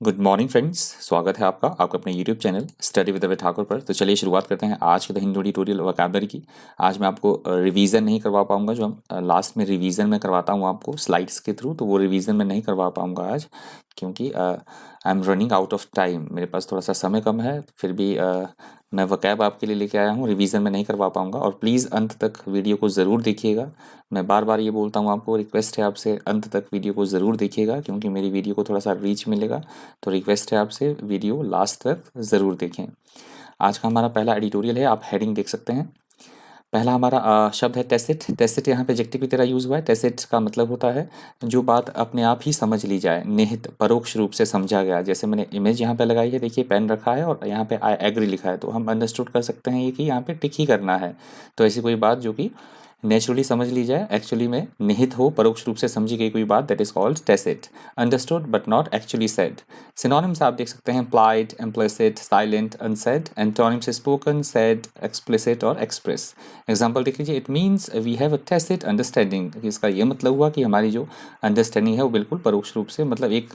Good morning friends, स्वागत है आपका अपने YouTube channel study with Ravi Thakur पर। तो चलिए शुरुआत करते हैं आज के द हिंदू ट्यूटोरियल वोकैबुलरी की। आज मैं आपको रिवीजन नहीं करवा पाऊंगा, जो हम लास्ट में रिवीजन में करवाता हूँ आपको स्लाइड्स के थ्रू, तो वो रिवीजन में नहीं करवा पाऊंगा आज, क्योंकि I am running out of time. मेरे पास थोड़ा सा समय कम है, फिर भी मैं वोकैब आपके लिए लेके आया हूँ। रिवीजन में नहीं करवा पाऊंगा, और प्लीज़ अंत तक वीडियो को ज़रूर देखिएगा। मैं बार बार ये बोलता हूँ आपको, रिक्वेस्ट है आपसे, अंत तक वीडियो को ज़रूर देखिएगा, क्योंकि मेरी वीडियो को थोड़ा सा रीच मिलेगा। तो रिक्वेस्ट है आपसे, वीडियो लास्ट तक ज़रूर देखें। आज का हमारा पहला एडिटोरियल है, आप हेडिंग देख सकते हैं। पहला हमारा शब्द है टेसिट। टेसिट यहाँ पे एडजेक्टिव की तरह यूज़ हुआ है। टेसिट का मतलब होता है जो बात अपने आप ही समझ ली जाए, निहित परोक्ष रूप से समझा गया। जैसे मैंने इमेज यहाँ पे लगाई है, देखिए पेन रखा है और यहाँ पे आई एग्री लिखा है, तो हम अंडरस्टूड कर सकते हैं ये कि यहाँ पे टिक ही करना है। तो ऐसी कोई बात जो कि नेचुरली समझ ली जाए, एक्चुअली में निहित हो, परोक्ष रूप से समझी गई कोई बात, that is called tacit. Understood but not actually said. Synonyms आप देख सकते हैं, implied, implicit, silent, unsaid. Antonyms spoken, said, explicit और एक्सप्रेस। एग्जाम्पल देख लीजिए, it means we have a tacit understanding. इसका ये मतलब हुआ कि हमारी जो अंडरस्टैंडिंग है वो बिल्कुल परोक्ष रूप से, मतलब एक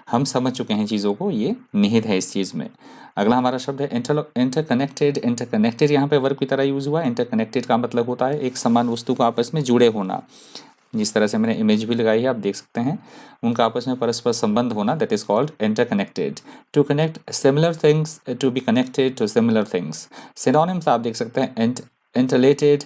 हम समझ चुके हैं चीज़ों को, ये निहित है इस चीज़ में। अगला हमारा शब्द है इंटरकनेक्टेड। इंटरकनेक्टेड यहाँ पे वर्ब की तरह यूज़ हुआ है। इंटरकनेक्टेड का मतलब होता है एक समान वस्तु को आपस में जुड़े होना। जिस तरह से मैंने इमेज भी लगाई है, आप देख सकते हैं, उनका आपस में परस्पर संबंध होना, that is called interconnected. To connect similar things, to be connected to similar things. Synonyms आप देख सकते हैं, interrelated,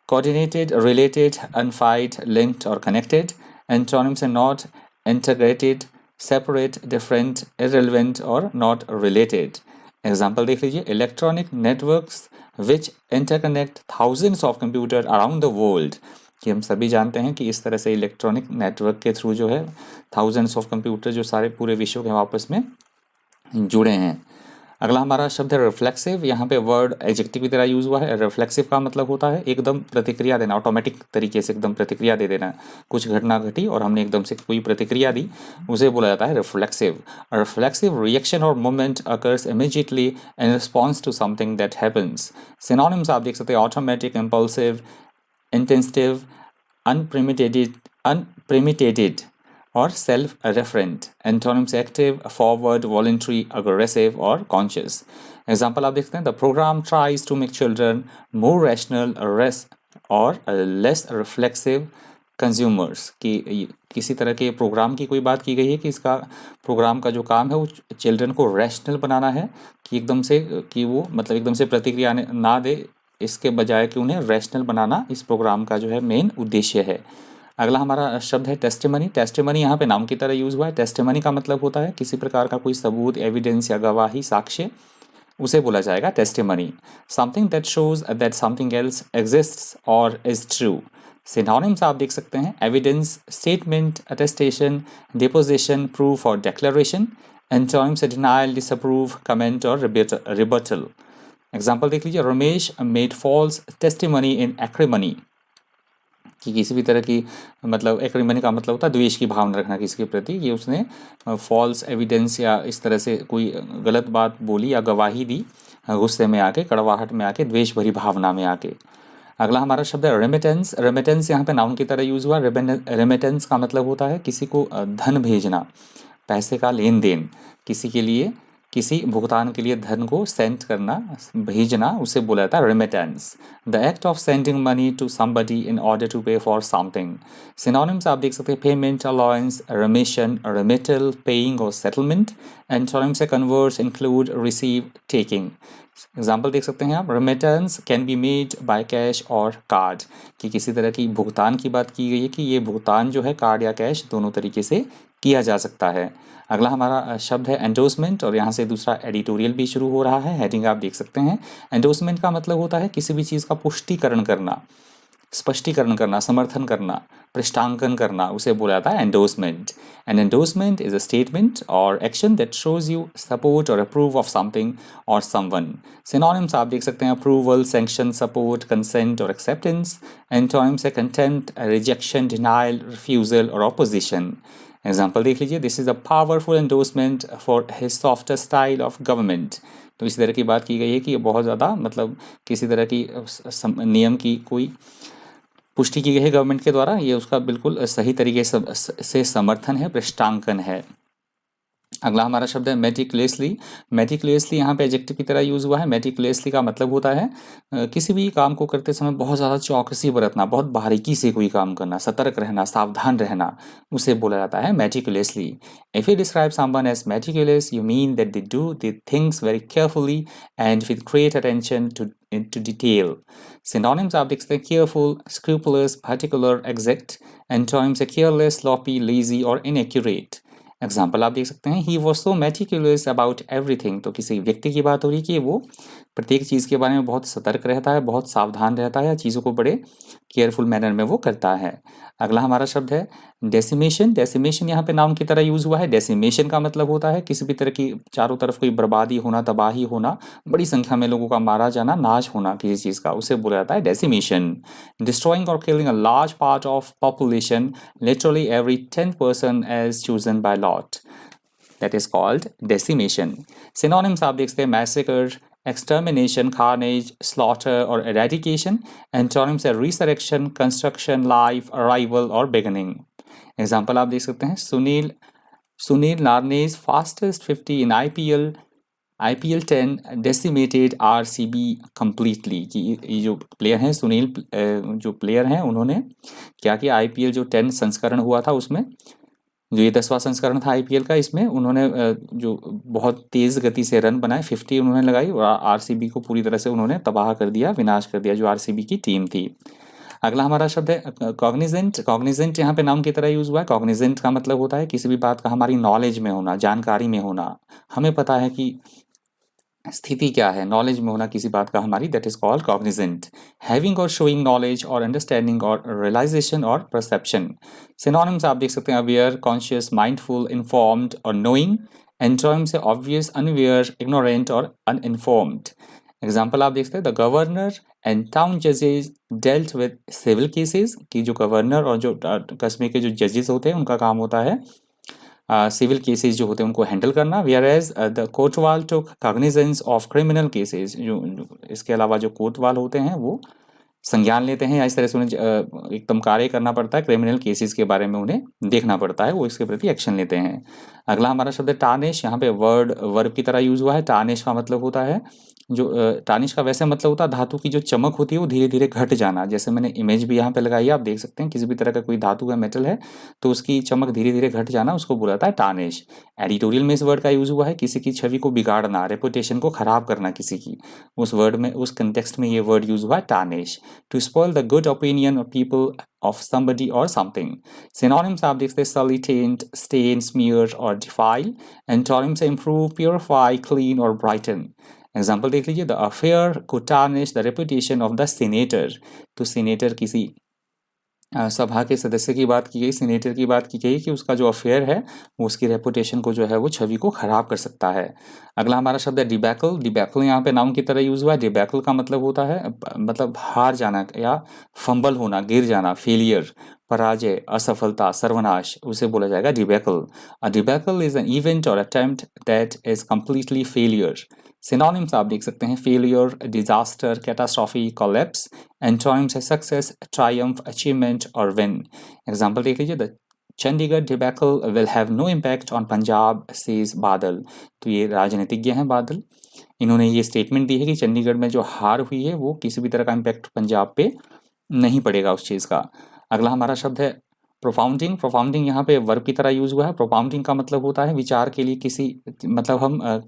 coordinated, related, unfied, linked or connected. Antonyms are not integrated, separate, different, irrelevant or not related. Example देख लीजिए, electronic networks which interconnect thousands of computers around the world। कि हम सभी जानते हैं कि इस तरह से इलेक्ट्रॉनिक नेटवर्क के थ्रू जो है थाउजेंड्स ऑफ कंप्यूटर जो सारे पूरे विश्व के आपस में जुड़े हैं। अगला हमारा शब्द है रिफ्लेक्सिव। यहाँ पे वर्ड एडजेक्टिव की तरह यूज हुआ है। रिफ्लेक्सिव का मतलब होता है एकदम प्रतिक्रिया देना, ऑटोमेटिक तरीके से एकदम प्रतिक्रिया दे देना। कुछ घटना घटी और हमने एकदम से कोई प्रतिक्रिया दी, उसे बोला जाता है रिफ्लेक्सिव। रिफ्लेक्सिव रिएक्शन और movement occurs immediately in response to something that happens. Synonyms आप देख सकते हैं, ऑटोमेटिक, इम्पल्सिव, इंटेंसिव, अनप्रेमिटेटेड और self referent. Antonyms active, forward, voluntary, aggressive और कॉन्शियस। एग्जाम्पल आप देखते हैं, the programme tries to make children more rational और लेस रिफ्लेक्सिव कंज्यूमर्स। कि किसी तरह के प्रोग्राम की कोई बात की गई है कि इसका प्रोग्राम का जो काम है वो चिल्ड्रन को रैशनल बनाना है, कि एकदम से कि वो मतलब एकदम से प्रतिक्रिया ना दे, इसके बजाय कि उन्हें रैशनल बनाना इस प्रोग्राम का जो है मेन उद्देश्य है। अगला हमारा शब्द है टेस्टिमनी। टेस्टिमनी यहाँ पे नाम की तरह यूज हुआ है। टेस्टिमनी का मतलब होता है किसी प्रकार का कोई सबूत, एविडेंस या गवाही, साक्ष्य, उसे बोला जाएगा testimony. Something that shows that something else exists or is true. Synonyms आप देख सकते हैं, evidence, statement, attestation, deposition, proof और declaration. Antonyms denial, disapprove, comment और रिबटल। एग्जाम्पल देख लीजिए, Ramesh made false testimony in acrimony. कि किसी भी तरह की मतलब एक्रिमनी का मतलब होता है द्वेष की भावना रखना किसी के प्रति, ये उसने फॉल्स एविडेंस या इस तरह से कोई गलत बात बोली या गवाही दी, गुस्से में आके, कड़वाहट में आके, द्वेष भरी भावना में आके। अगला हमारा शब्द है रेमिटेंस। रेमिटेंस यहाँ पे नाउन की तरह यूज हुआ। रेमिटेंस का मतलब होता है किसी को धन भेजना, पैसे का लेन देन, किसी के लिए किसी भुगतान के लिए धन को सेंड करना, भेजना, उसे बोला जाता है remittance. The act of sending money to somebody in order to pay for something. Synonyms आप देख सकते हैं, payment, allowance, remission, remittal, paying और सेटलमेंट। एंटोनिम्स से converse include, receive, taking. Example देख सकते हैं आप, remittance can be made by cash और कार्ड। कि किसी तरह की भुगतान की बात की गई है कि ये भुगतान जो है कार्ड या कैश दोनों तरीके से किया जा सकता है। अगला हमारा शब्द है एंडोर्समेंट, और यहाँ से दूसरा एडिटोरियल भी शुरू हो रहा है। हेडिंग आप देख सकते हैं। एंडोर्समेंट का मतलब होता है किसी भी चीज़ का पुष्टिकरण करना, स्पष्टीकरण करना, समर्थन करना, पृष्ठांकन करना, उसे बोला जाता है endorsement. An endorsement is a statement or action that shows you support or approve of something or someone. Synonyms आप देख सकते हैं, अप्रूवल, सैंक्शन, सपोर्ट, कंसेंट और एक्सेप्टेंस। एंटोनिम्स है कंटेम्प्ट, रिजेक्शन, डिनायल, रिफ्यूजल और ऑपोजिशन। एग्जाम्पल देख लीजिए, this is a powerful endorsement for his softer style of government. तो इस तरह की बात की गई है कि ये बहुत ज़्यादा मतलब किसी तरह की नियम की कोई पुष्टि की गई है गवर्नमेंट के द्वारा, ये उसका बिल्कुल सही तरीके से समर्थन है, पृष्ठांकन है। अगला हमारा शब्द है मेटिकुलसली। मेटिकुलसली यहाँ पे एडजेक्टिव की तरह यूज़ हुआ है। मेटिकुलसली का मतलब होता है किसी भी काम को करते समय बहुत ज़्यादा चौकसी बरतना, बहुत बारीकी से कोई काम करना, सतर्क रहना, सावधान रहना, उसे बोला जाता है meticulously. If you describe someone as meticulous you mean that they do the things very carefully and with great attention to detail. Synonyms आप देख सकते हैं careful, scrupulous, particular, exact. Antonyms है केयरलेस, स्लॉपी, लेजी और inaccurate. Example आप देख सकते हैं he was so meticulous about everything. तो किसी व्यक्ति की बात हो रही है कि वो प्रत्येक चीज़ के बारे में बहुत सतर्क रहता है, बहुत सावधान रहता है, चीज़ों को बड़े केयरफुल मैनर में वो करता है। अगला हमारा शब्द है डेसिमेशन। डेसिमेशन यहाँ पे नाउन की तरह यूज़ हुआ है। डेसिमेशन का मतलब होता है किसी भी तरह की चारों तरफ कोई बर्बादी होना, तबाही होना, बड़ी संख्या में लोगों का मारा जाना, नाश होना किसी चीज़ का, उसे बोला जाता है डेसिमेशन। डिस्ट्रॉइंग और killing a large part of population, literally every 10 person as chosen by lot, that is called decimation. Synonyms आप देख सकते हैं massacre, extermination, carnage, slaughter और eradication. Antonyms है resurrection, construction, life, arrival और beginning. Example आप देख सकते हैं सुनील नार्नेज फास्टेस्ट 50 इन IPL 10 decimated RCB completely। कि ये जो प्लेयर हैं सुनील जो प्लेयर हैं उन्होंने क्या किया, IPL जो 10 संस्करण हुआ था उसमें, जो ये 10वां संस्करण था IPL का, इसमें उन्होंने जो बहुत तेज़ गति से रन बनाए 50 उन्होंने लगाई और RCB को पूरी तरह से उन्होंने तबाह कर दिया, विनाश कर दिया, जो RCB की टीम थी। अगला हमारा शब्द है कॉग्निजेंट। कॉग्निजेंट यहाँ पे नाउन की तरह यूज़ हुआ है। कॉग्निजेंट का मतलब होता है किसी भी बात का हमारी नॉलेज में होना, जानकारी में होना, हमें पता है कि स्थिति क्या है, नॉलेज में होना किसी बात का हमारी, that is called cognizant. Having or showing knowledge or understanding or realization or perception. Synonyms आप देख सकते हैं अवेयर, कॉन्शियस, माइंडफुल, इन्फॉर्म्ड और नोइंग। एंटोनिम्स है ऑब्वियस, अनअवेयर, इग्नोरेंट और अनइन्फॉर्म्ड। एग्जाम्पल आप देख सकते हैं द गवर्नर एंड टाउन जजेज डेल्ट विद सिविल केसेस। कि जो गवर्नर और जो कस्बे के जो जजेस होते हैं उनका काम होता है सिविल केसेस जो होते हैं उनको हैंडल करना। Whereas the kotwal took cognizance of criminal cases. जो इसके अलावा जो कोर्टवाल होते हैं वो संज्ञान लेते हैं या इस तरह से उन्हें एकदम कार्य करना पड़ता है, क्रिमिनल केसेस के बारे में उन्हें देखना पड़ता है, वो इसके प्रति एक्शन लेते हैं। अगला हमारा शब्द है टार्निश। यहाँ पे वर्ब की तरह यूज हुआ है। टार्निश का मतलब होता है जो टार्निश का वैसे मतलब होता है धातु की जो चमक होती है वो धीरे धीरे घट जाना। जैसे मैंने इमेज भी यहाँ पे लगाई है, आप देख सकते हैं किसी भी तरह का कोई धातु या मेटल है तो उसकी चमक धीरे धीरे घट जाना, उसको बोला जाता है टार्निश। एडिटोरियल में इस वर्ड का यूज हुआ है किसी की छवि को बिगाड़ना, रेपुटेशन को खराब करना किसी की, उस वर्ड में, उस कंटेक्स्ट में ये वर्ड यूज हुआ है tarnish. To spoil the good opinion of people of somebody or something. Synonyms आप देखते हैं sully, taint, stain, smear और defile. Antonyms है improve, purify, clean और brighten. एग्जाम्पल देख लीजिए the affair could tarnish the reputation of the senator. तो senator किसी सभा के सदस्य की बात की गई, सीनेटर की बात की गई कि उसका जो अफेयर है वो उसकी रेपुटेशन को जो है वो छवि को खराब कर सकता है। अगला हमारा शब्द है डिबैकल। डिबैकल यहाँ पे नाउन की तरह यूज हुआ है। डिबैकल का मतलब होता है मतलब हार जाना या फंबल होना, गिर जाना, फेलियर, पराजय, असफलता, सर्वनाश, उसे बोला जाएगा debacle. A debacle is an event or attempt that is completely failure. Synonyms आप देख सकते हैं failure, disaster, catastrophe, collapse. Antonyms है सक्सेस, ट्रायम्फ, अचीवमेंट और विन। एग्जाम्पल देख लीजिए the Chandigarh debacle will have no impact on Punjab says Badal. तो ये राजनीतिज्ञ हैं बादल, इन्होंने ये स्टेटमेंट दी है कि चंडीगढ़ में जो हार हुई है वो किसी भी तरह का इम्पैक्ट पंजाब पे नहीं पड़ेगा उस चीज़ का। अगला हमारा शब्द है प्रोफाउंडिंग। प्रोफाउंडिंग यहाँ पे वर्ब की तरह यूज हुआ है। प्रोफाउंडिंग का मतलब होता है विचार के लिए किसी, मतलब हम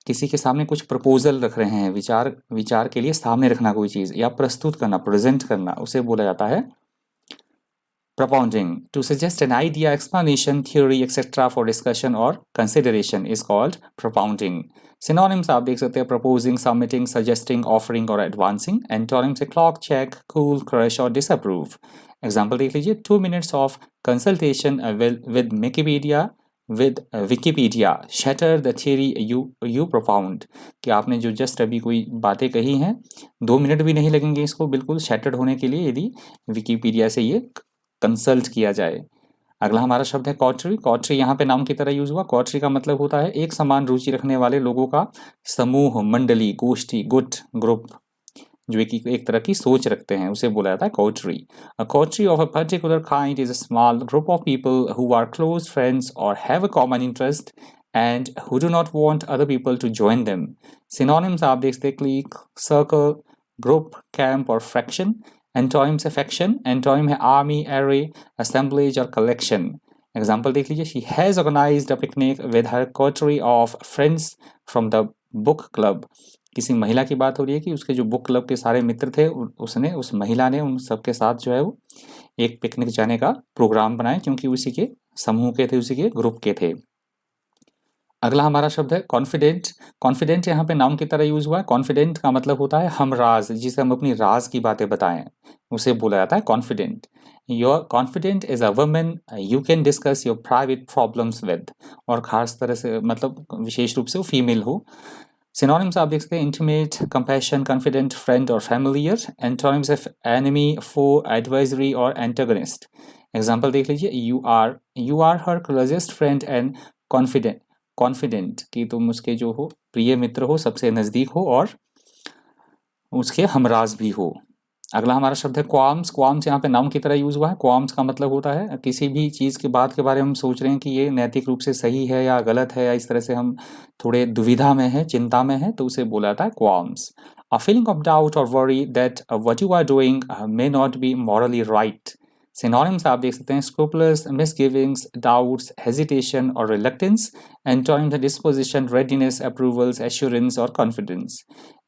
किसी के सामने कुछ प्रपोजल रख रहे हैं, विचार के लिए सामने रखना कोई चीज़ या प्रस्तुत करना, प्रेजेंट करना, उसे बोला जाता है propounding. To suggest an idea, explanation, theory, etc. for discussion or consideration is called propounding. Synonyms आप देख सकते हैं proposing, submitting, suggesting, offering और advancing. Antonyms है clock, check, cool, crush और disapprove. Example देख लीजिए 2 minutes of consultation with Wikipedia shutter the theory you profound. कि आपने जो जस्ट अभी कोई बातें कही हैं 2 मिनट भी नहीं लगेंगे इसको बिल्कुल शटर्ड होने के लिए यदि विकीपीडिया से ये कंसल्ट किया जाए। अगला हमारा शब्द है कॉटरी। कॉटरी यहाँ पे नाम की तरह यूज हुआ। कॉटरी का मतलब होता है एक समान रुचि रखने वाले लोगों का समूह, मंडली, गोष्ठी, गुट, ग्रुप, जो एक तरह की सोच रखते हैं, उसे बोला जाता है coterie. A coterie of a particular kind is a small group of people who are close friends or have a common interest and who do not want other people to join them. Synonyms आप देख सकते हैं clique, circle, group, camp और fraction. Antonyms है faction, antonym है army, array, assemblage और collection. Example देख लीजिए, she has organized a picnic with her coterie of friends from the book club. किसी महिला की बात हो रही है कि उसके जो बुक क्लब के सारे मित्र थे उसने उस महिला ने उन सबके साथ जो है वो एक पिकनिक जाने का प्रोग्राम बनाया, क्योंकि उसी के समूह के थे, उसी के ग्रुप के थे। अगला हमारा शब्द है कॉन्फिडेंट। कॉन्फिडेंट यहाँ पे नाउन की तरह यूज हुआ है। कॉन्फिडेंट का मतलब होता है हम राज, जिसे हम अपनी राज की बातें बताएं, उसे बोला जाता है confident. Your confident is a woman you can discuss your private problems with, और खास तरह से मतलब विशेष रूप से वो फीमेल हो। सिनोनिम्स आप देख सकते हैं इंटीमेट, कंपैशन, कॉन्फिडेंट, फ्रेंड और familiar. Antonyms of enemy, foe, advisory और एंटागनिस्ट। एग्जाम्पल देख लीजिए, you are her closest friend and confidant. Confidant कि तुम उसके जो हो प्रिय मित्र हो, सबसे नज़दीक हो और उसके हमराज भी हो। अगला हमारा शब्द है क्वाम्स। क्वाम्स यहाँ पे नाउन की तरह यूज हुआ है। क्वाम्स का मतलब होता है किसी भी चीज़ की बात के बारे में हम सोच रहे हैं कि ये नैतिक रूप से सही है या गलत है, या इस तरह से हम थोड़े दुविधा में है, चिंता में है, तो उसे बोला जाता है qualms. A feeling of doubt or worry that what you are doing may not be morally right. Synonyms आप देख सकते हैं स्क्रूपलस, मिसगिविंग्स, डाउट्स, हेजिटेशन और रिलक्टेंस। एंटोनिम्स है डिस्पोजिशन, रेडीनेस, अप्रूवल्स, एश्योरेंस और कॉन्फिडेंस।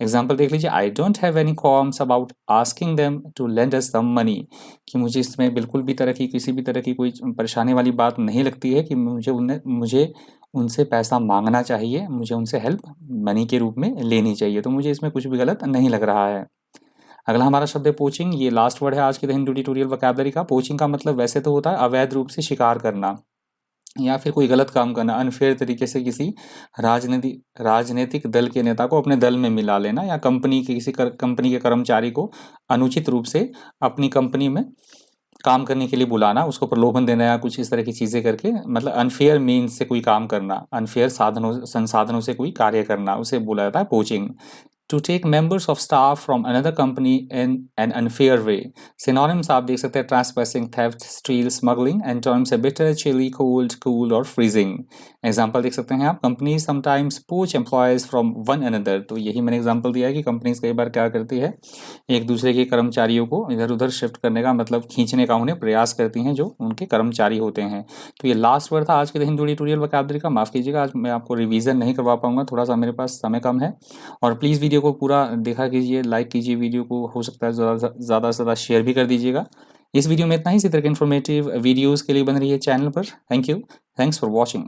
एग्जाम्पल देख लीजिए, I don't have any qualms about asking them to lend us some money, कि मुझे इसमें बिल्कुल भी किसी भी तरह की कोई परेशानी वाली बात नहीं लगती है कि मुझे उनसे पैसा मांगना चाहिए, मुझे उनसे हेल्प मनी के रूप में लेनी चाहिए, तो मुझे इसमें कुछ भी गलत नहीं लग रहा है। अगला हमारा शब्द है पोचिंग। ये लास्ट वर्ड है आज के द हिंदू ट्यूटोरियल वोकैबुलरी का। पोचिंग का मतलब वैसे तो होता है अवैध रूप से शिकार करना या फिर कोई गलत काम करना, अनफेयर तरीके से किसी राजनीतिक दल के नेता को अपने दल में मिला लेना, या कंपनी के कंपनी के कर्मचारी को अनुचित रूप से अपनी कंपनी में काम करने के लिए बुलाना, उसको प्रलोभन देना या कुछ इस तरह की चीज़ें करके, मतलब अनफेयर मीन्स से कोई काम करना, अनफेयर संसाधनों से कोई कार्य करना, उसे बोला जाता है poaching. To take members of staff from another company in an unfair way. Synonyms आप देख सकते हैं trespassing, theft, steal, smuggling. Antonyms है bitter, chilly, cold, cool और freezing. Example देख सकते हैं आप, companies sometimes poach employees from one another. तो यही मैंने example दिया है कि companies कई बार क्या करती है, एक दूसरे के कर्मचारियों को इधर उधर शिफ्ट करने का मतलब खींचने का उन्हें प्रयास करती हैं जो उनके कर्मचारी होते हैं। तो ये लास्ट वर्ड था आज के हिंदू ट्यूटोरियल वोकैबुलरी का। माफ़ कीजिएगा, आज मैं आपको रिवीजन नहीं करवा पाऊंगा, थोड़ा सा मेरे पास समय कम है। और प्लीज़ वीडियो को पूरा देखा कीजिए, लाइक कीजिए वीडियो को, हो सकता है ज़्यादा से ज़्यादा शेयर भी कर दीजिएगा। इस वीडियो में इतना ही। इसी तरह के इन्फॉर्मेटिव वीडियोज़ के लिए बन रही है चैनल पर। Thank you, thanks for watching.